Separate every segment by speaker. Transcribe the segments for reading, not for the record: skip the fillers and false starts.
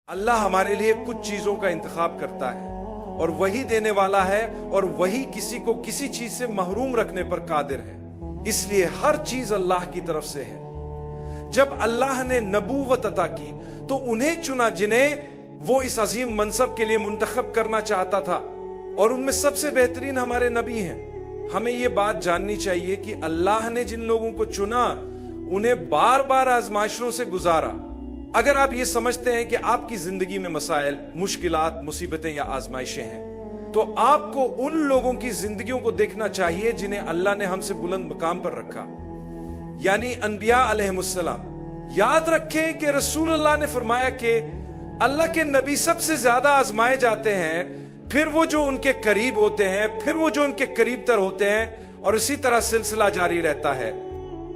Speaker 1: اللہ ہمارے لیے کچھ چیزوں کا انتخاب کرتا ہے اور وہی دینے والا ہے اور وہی کسی کو کسی چیز سے محروم رکھنے پر قادر ہے۔ اس لیے ہر چیز اللہ کی طرف سے ہے۔ جب اللہ نے نبوت عطا کی تو انہیں چنا جنہیں وہ اس عظیم منصب کے لیے منتخب کرنا چاہتا تھا، اور ان میں سب سے بہترین ہمارے نبی ہیں۔ ہمیں یہ بات جاننی چاہیے کہ اللہ نے جن لوگوں کو چنا انہیں بار بار آزمائشوں سے گزارا۔ اگر آپ یہ سمجھتے ہیں کہ آپ کی زندگی میں مسائل، مشکلات، مصیبتیں یا آزمائشیں ہیں، تو آپ کو ان لوگوں کی زندگیوں کو دیکھنا چاہیے جنہیں اللہ نے ہم سے بلند مقام پر رکھا، یعنی انبیاء علیہ السلام۔ یاد رکھیں کہ رسول اللہ نے فرمایا کہ اللہ کے نبی سب سے زیادہ آزمائے جاتے ہیں، پھر وہ جو ان کے قریب ہوتے ہیں، پھر وہ جو ان کے قریب تر ہوتے ہیں، اور اسی طرح سلسلہ جاری رہتا ہے۔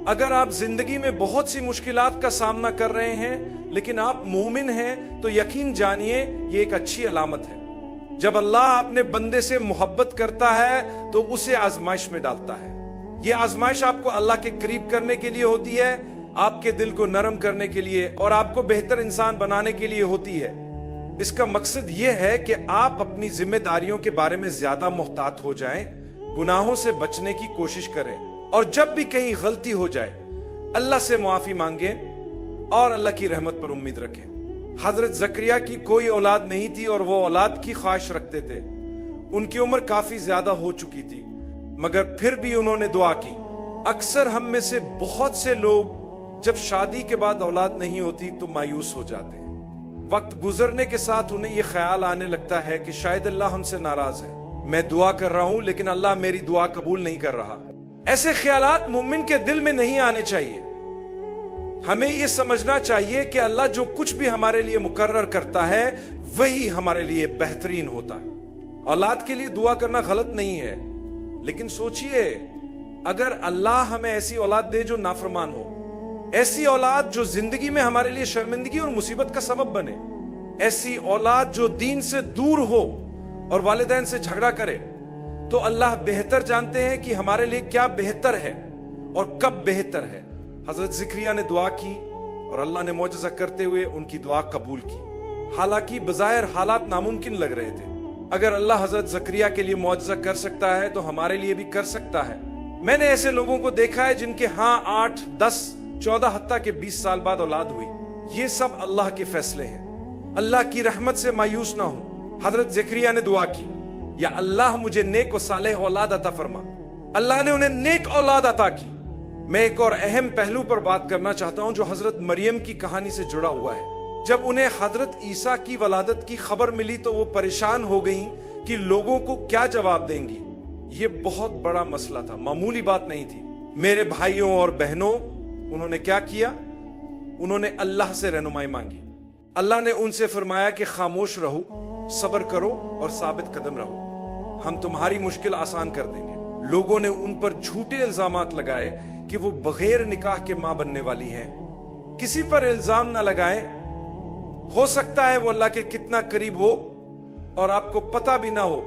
Speaker 1: اگر آپ زندگی میں بہت سی مشکلات کا سامنا کر رہے ہیں لیکن آپ مومن ہیں تو یقین جانیے یہ ایک اچھی علامت ہے۔ جب اللہ اپنے بندے سے محبت کرتا ہے تو اسے آزمائش میں ڈالتا ہے۔ یہ آزمائش آپ کو اللہ کے قریب کرنے کے لیے ہوتی ہے، آپ کے دل کو نرم کرنے کے لیے اور آپ کو بہتر انسان بنانے کے لیے ہوتی ہے۔ اس کا مقصد یہ ہے کہ آپ اپنی ذمہ داریوں کے بارے میں زیادہ محتاط ہو جائیں، گناہوں سے بچنے کی کوشش کریں، اور جب بھی کہیں غلطی ہو جائے اللہ سے معافی مانگیں اور اللہ کی رحمت پر امید رکھیں۔ حضرت زکریا کی کوئی اولاد نہیں تھی اور وہ اولاد کی خواہش رکھتے تھے۔ ان کی عمر کافی زیادہ ہو چکی تھی، مگر پھر بھی انہوں نے دعا کی۔ اکثر ہم میں سے بہت سے لوگ جب شادی کے بعد اولاد نہیں ہوتی تو مایوس ہو جاتے ہیں۔ وقت گزرنے کے ساتھ انہیں یہ خیال آنے لگتا ہے کہ شاید اللہ ہم سے ناراض ہے، میں دعا کر رہا ہوں لیکن اللہ میری دعا قبول نہیں کر رہا۔ ایسے خیالات مومن کے دل میں نہیں آنے چاہیے۔ ہمیں یہ سمجھنا چاہیے کہ اللہ جو کچھ بھی ہمارے لیے مقرر کرتا ہے وہی ہمارے لیے بہترین ہوتا ہے۔ اولاد کے لیے دعا کرنا غلط نہیں ہے، لیکن سوچئے اگر اللہ ہمیں ایسی اولاد دے جو نافرمان ہو، ایسی اولاد جو زندگی میں ہمارے لیے شرمندگی اور مصیبت کا سبب بنے، ایسی اولاد جو دین سے دور ہو اور والدین سے جھگڑا کرے، تو اللہ بہتر جانتے ہیں کہ ہمارے لیے کیا بہتر ہے اور کب بہتر ہے۔ حضرت زکریا نے دعا کی اور اللہ نے معجزہ کرتے ہوئے ان کی دعا قبول کی، حالانکہ بظاہر حالات ناممکن لگ رہے تھے۔ اگر اللہ حضرت زکریا کے لیے معجزہ کر سکتا ہے تو ہمارے لیے بھی کر سکتا ہے۔ میں نے ایسے لوگوں کو دیکھا ہے جن کے 8، 10، 14، حتیٰ کہ 20 سال بعد اولاد ہوئی۔ یہ سب اللہ کے فیصلے ہیں۔ اللہ کی رحمت سے مایوس نہ ہوں۔ حضرت زکریا نے دعا کی، یا اللہ مجھے نیک و صالح اولاد عطا فرما۔ اللہ نے انہیں نیک اولاد عطا کی۔ میں ایک اور اہم پہلو پر بات کرنا چاہتا ہوں جو حضرت مریم کی کہانی سے جڑا ہوا ہے۔ جب انہیں حضرت عیسیٰ کی ولادت کی خبر ملی تو وہ پریشان ہو گئیں کہ لوگوں کو کیا جواب دیں گی۔ یہ بہت بڑا مسئلہ تھا، معمولی بات نہیں تھی۔ میرے بھائیوں اور بہنوں، انہوں نے کیا کیا؟ انہوں نے اللہ سے رہنمائی مانگی۔ اللہ نے ان سے فرمایا کہ خاموش رہو، صبر کرو اور ثابت قدم رہو، ہم تمہاری مشکل آسان کر دیں گے۔ لوگوں نے ان پر جھوٹے الزامات لگائے کہ وہ بغیر نکاح کے ماں بننے والی ہیں۔ کسی پر الزام نہ لگائیں، ہو سکتا ہے وہ اللہ کے کتنا قریب ہو اور آپ کو پتہ بھی نہ ہو،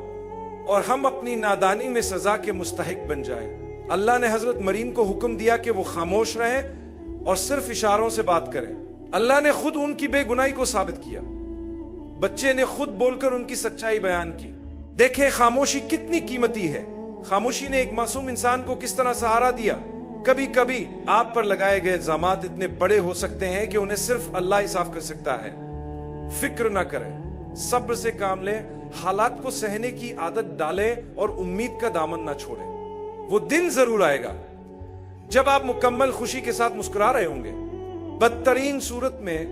Speaker 1: اور ہم اپنی نادانی میں سزا کے مستحق بن جائیں۔ اللہ نے حضرت مریم کو حکم دیا کہ وہ خاموش رہیں اور صرف اشاروں سے بات کریں۔ اللہ نے خود ان کی بے گناہی کو ثابت کیا۔ بچے نے خود بول کر ان کی سچائی بیان کی۔ دیکھیں خاموشی کتنی قیمتی ہے۔ خاموشی نے ایک معصوم انسان کو کس طرح سہارا دیا۔ کبھی کبھی آپ پر لگائے گئے الزامات اتنے بڑے ہو سکتے ہیں کہ انہیں صرف اللہ ہی صاف کر سکتا ہے۔ فکر نہ کریں، صبر سے کام لیں، حالات کو سہنے کی عادت ڈالیں اور امید کا دامن نہ چھوڑیں۔ وہ دن ضرور آئے گا جب آپ مکمل خوشی کے ساتھ مسکرا رہے ہوں گے۔ بدترین صورت میں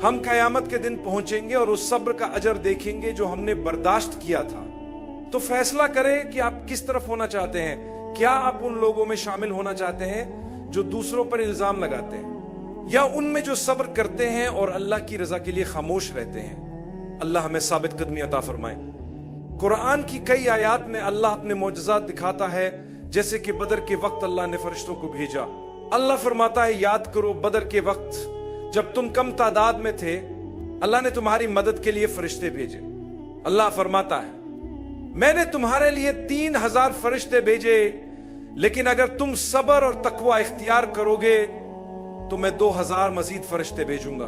Speaker 1: ہم قیامت کے دن پہنچیں گے اور اس صبر کا اجر دیکھیں گے جو ہم نے برداشت کیا تھا۔ تو فیصلہ کریں کہ آپ کس طرف ہونا چاہتے ہیں۔ کیا آپ ان لوگوں میں شامل ہونا چاہتے ہیں جو دوسروں پر الزام لگاتے ہیں، یا ان میں جو صبر کرتے ہیں اور اللہ کی رضا کے لیے خاموش رہتے ہیں؟ اللہ ہمیں ثابت قدمی عطا فرمائے۔ قرآن کی کئی آیات میں اللہ اپنے معجزات دکھاتا ہے، جیسے کہ بدر کے وقت اللہ نے فرشتوں کو بھیجا۔ اللہ فرماتا ہے، یاد کرو بدر کے وقت جب تم کم تعداد میں تھے، اللہ نے تمہاری مدد کے لیے فرشتے بھیجے۔ اللہ فرماتا ہے، میں نے تمہارے لیے 3000 فرشتے بھیجے، لیکن اگر تم صبر اور تقوی اختیار کرو گے تو میں 2000 مزید فرشتے بھیجوں گا۔